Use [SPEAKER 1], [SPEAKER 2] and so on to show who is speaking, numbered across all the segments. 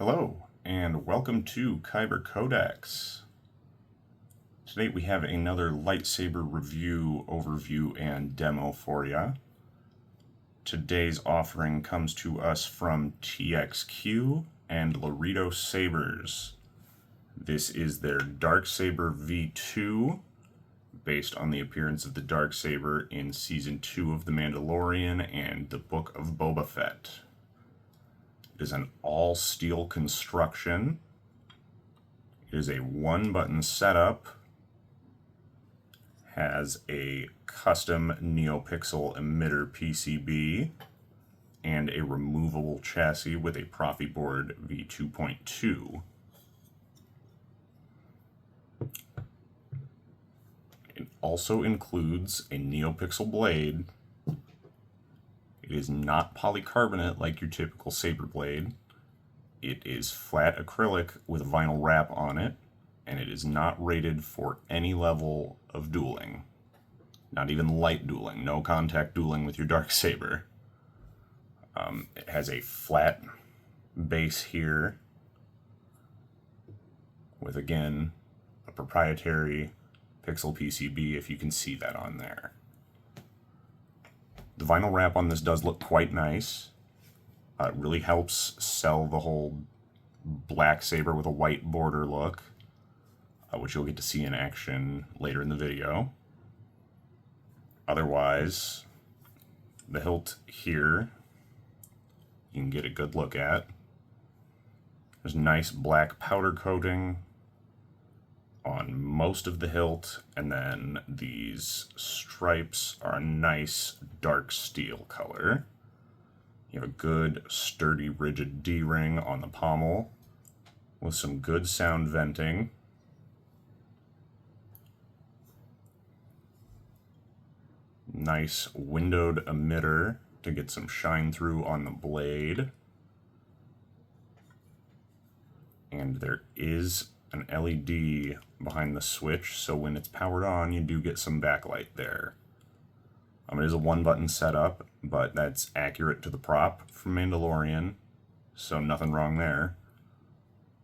[SPEAKER 1] Hello, and welcome to Kyber Codex. Today we have another lightsaber review, overview, and demo for you. Today's offering comes to us from TXQ and Laredo Sabers. This is their Darksaber V2, based on the appearance of the Darksaber in Season 2 of The Mandalorian and the Book of Boba Fett. It is an all-steel construction. It is a one-button setup. Has a custom Neopixel emitter PCB and a removable chassis with a Proffieboard V2.2. It also includes a Neopixel blade. It is not polycarbonate like your typical saber blade. It is flat acrylic with vinyl wrap on it, and it is not rated for any level of dueling. Not even light dueling, no contact dueling with your Darksaber. It has a flat base here with, again, a proprietary pixel PCB, if you can see that on there. The vinyl wrap on this does look quite nice. It really helps sell the whole black saber with a white border look, which you'll get to see in action later in the video. Otherwise, the hilt here, you can get a good look at. There's nice black powder coating on most of the hilt, and then these stripes are a nice dark steel color. You have a good, sturdy, rigid D-ring on the pommel with some good sound venting. Nice windowed emitter to get some shine through on the blade. And there is an LED behind the switch, so when it's powered on, you do get some backlight there. It is a one-button setup, but that's accurate to the prop from Mandalorian, so nothing wrong there.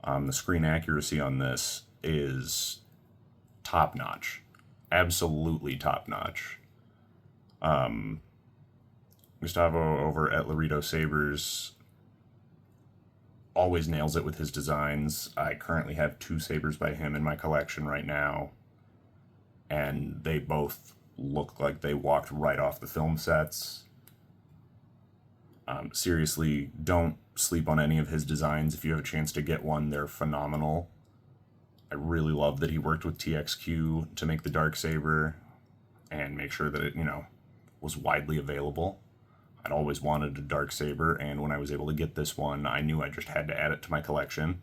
[SPEAKER 1] The screen accuracy on this is top-notch. Absolutely top-notch. Gustavo over at Laredo Sabers always nails it with his designs. I currently have 2 sabers by him in my collection right now, and they both look like they walked right off the film sets. Seriously, don't sleep on any of his designs. If you have a chance to get one, they're phenomenal. I really love that he worked with TXQ to make the Darksaber and make sure that it, was widely available. I'd always wanted a Darksaber, and when I was able to get this one, I knew I just had to add it to my collection.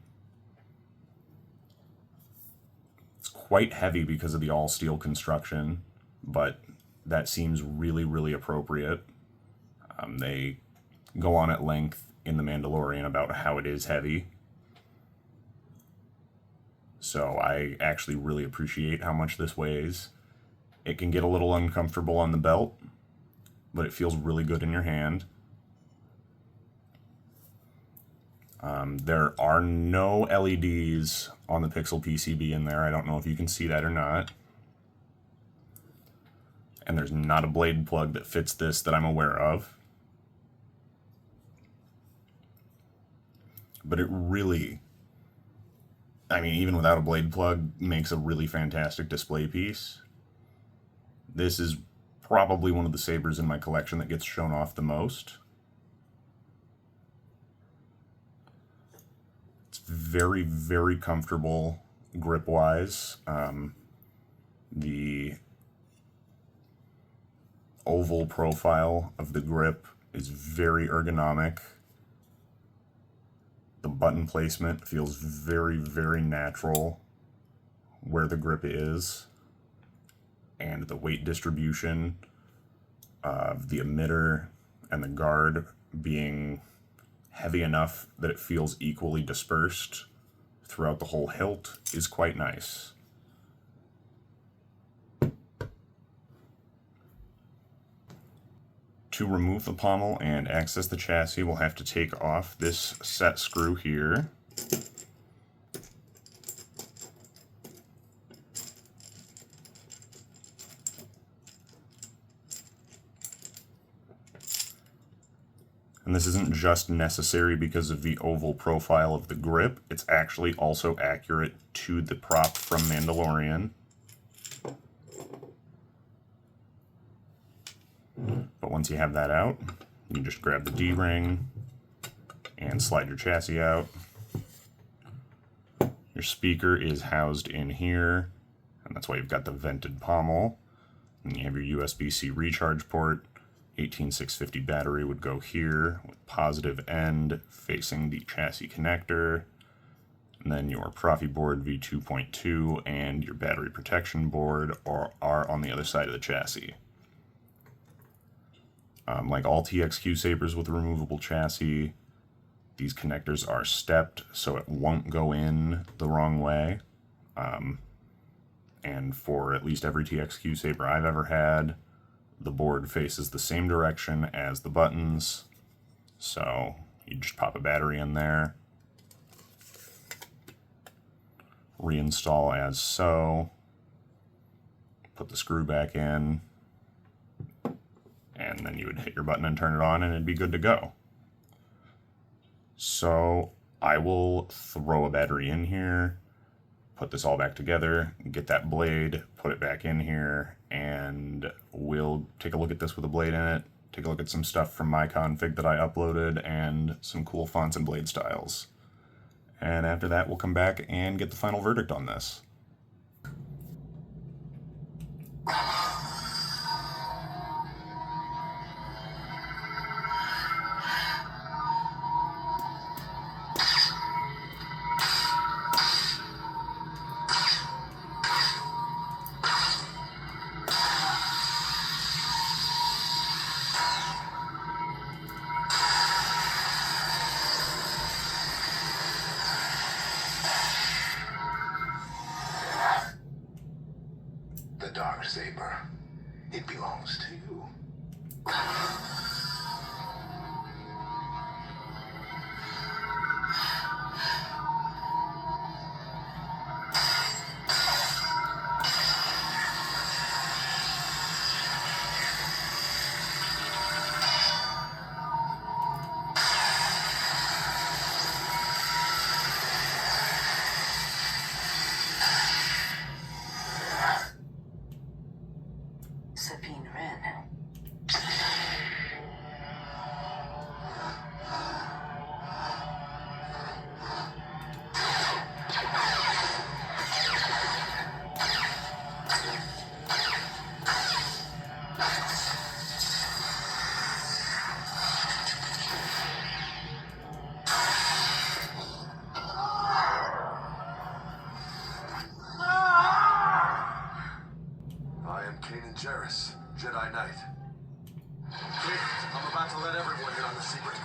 [SPEAKER 1] It's quite heavy because of the all-steel construction, but that seems really, really appropriate. They go on at length in The Mandalorian about how it is heavy. So I actually really appreciate how much this weighs. It can get a little uncomfortable on the belt, but it feels really good in your hand. There are no LEDs on the Pixel PCB in there. I don't know if you can see that or not. And there's not a blade plug that fits this that I'm aware of. But it really, even without a blade plug, makes a really fantastic display piece. This is probably one of the sabers in my collection that gets shown off the most. It's very, very comfortable grip-wise. The oval profile of the grip is very ergonomic. The button placement feels very, very natural where the grip is. And the weight distribution of the emitter and the guard being heavy enough that it feels equally dispersed throughout the whole hilt is quite nice. To remove the pommel and access the chassis, we'll have to take off this set screw here. And this isn't just necessary because of the oval profile of the grip, it's actually also accurate to the prop from Mandalorian. But once you have that out, you just grab the D-ring and slide your chassis out. Your speaker is housed in here, and that's why you've got the vented pommel. And you have your USB-C recharge port. 18650 battery would go here with positive end facing the chassis connector. And then your Proffieboard V2.2 and your battery protection board are on the other side of the chassis. Like all TXQ Sabers with a removable chassis, these connectors are stepped so it won't go in the wrong way. And for at least every TXQ Saber I've ever had, the board faces the same direction as the buttons, so you just pop a battery in there, reinstall as so, put the screw back in, and then you would hit your button and turn it on and it'd be good to go. So I will throw a battery in here, put this all back together, get that blade, put it back in here, and we'll take a look at this with a blade in it, take a look at some stuff from my config that I uploaded, and some cool fonts and blade styles. And after that, we'll come back and get the final verdict on this.
[SPEAKER 2] The Darksaber. It belongs to you. Jedi Knight. Kid, I'm about to let everyone in on the secret.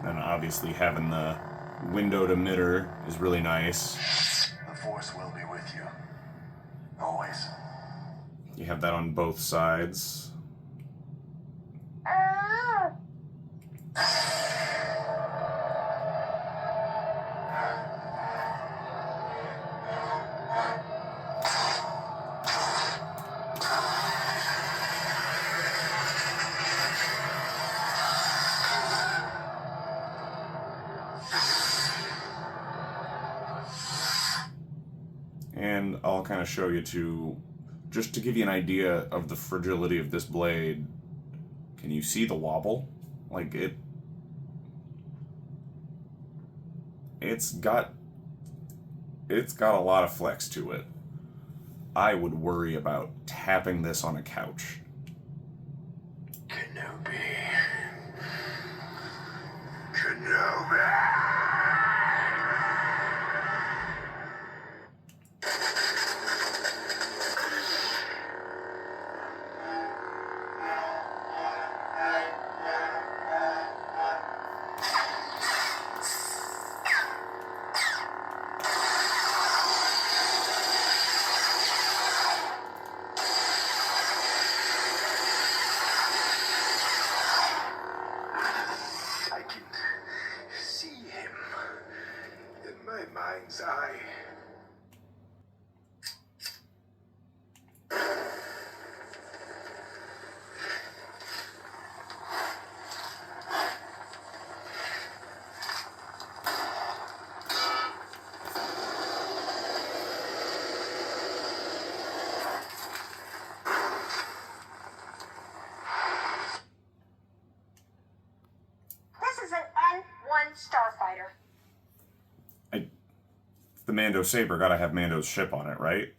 [SPEAKER 1] And obviously having the windowed emitter is really nice.
[SPEAKER 2] The Force will be with you. Always.
[SPEAKER 1] You have that on both sides. And I'll kind of show you just to give you an idea of the fragility of this blade. Can you see the wobble? Like it's got a lot of flex to it. I would worry about tapping this on a couch.
[SPEAKER 2] Kenobi.
[SPEAKER 1] Mando Saber, gotta have Mando's ship on it, right?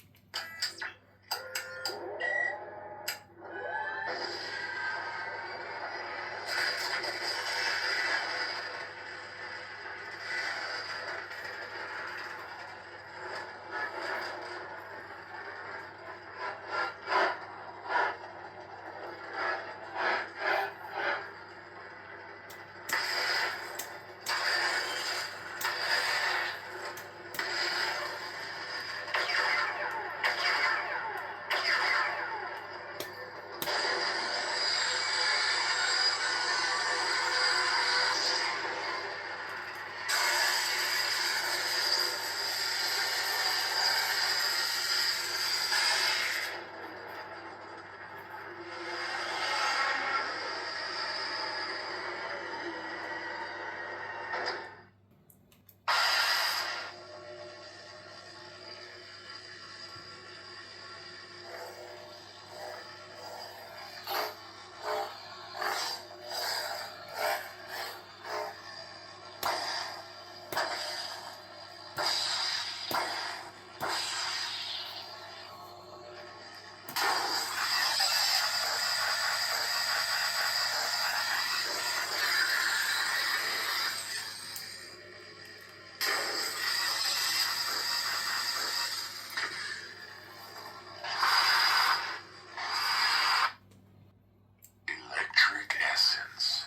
[SPEAKER 2] Electric essence.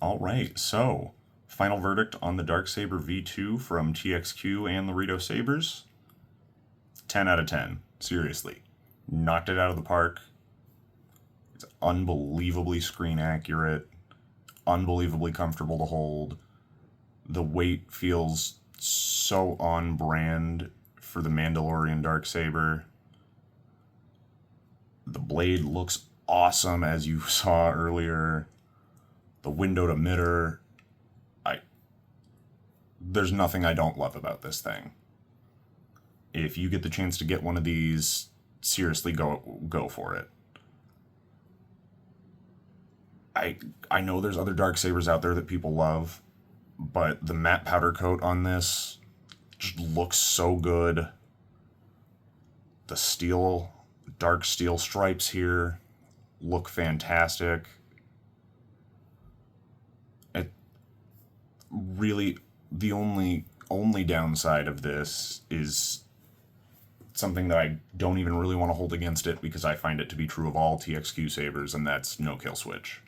[SPEAKER 1] All right, so final verdict on the Darksaber V2 from TXQ and Laredo Sabers. 10 out of 10. Seriously. Knocked it out of the park. It's unbelievably screen accurate, unbelievably comfortable to hold. The weight feels so on brand for the Mandalorian Darksaber. The blade looks awesome, as you saw earlier. The windowed emitter, there's nothing I don't love about this thing. If you get the chance to get one of these, seriously go for it. I know there's other Darksabers out there that people love, but the matte powder coat on this just looks so good. The steel, dark steel stripes here look fantastic. Really, the only downside of this is something that I don't even really want to hold against it, because I find it to be true of all TXQ sabers, and that's no kill switch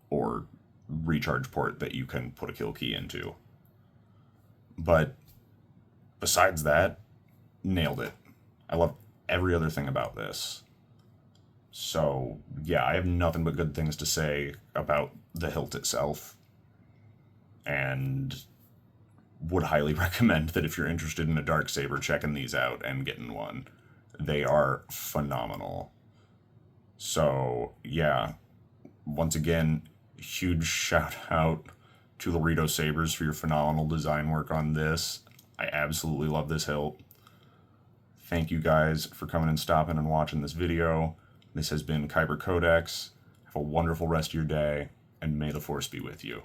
[SPEAKER 1] or recharge port that you can put a kill key into. But besides that, nailed it. I love every other thing about this. So yeah, I have nothing but good things to say about the hilt itself, and would highly recommend that if you're interested in a Darksaber, checking these out and getting one. They are phenomenal. So yeah, once again, huge shout out to Laredo Sabers for your phenomenal design work on this. I absolutely love this hilt. Thank you guys for coming and stopping and watching this video. This has been Kyber Codex. Have a wonderful rest of your day, and may the Force be with you.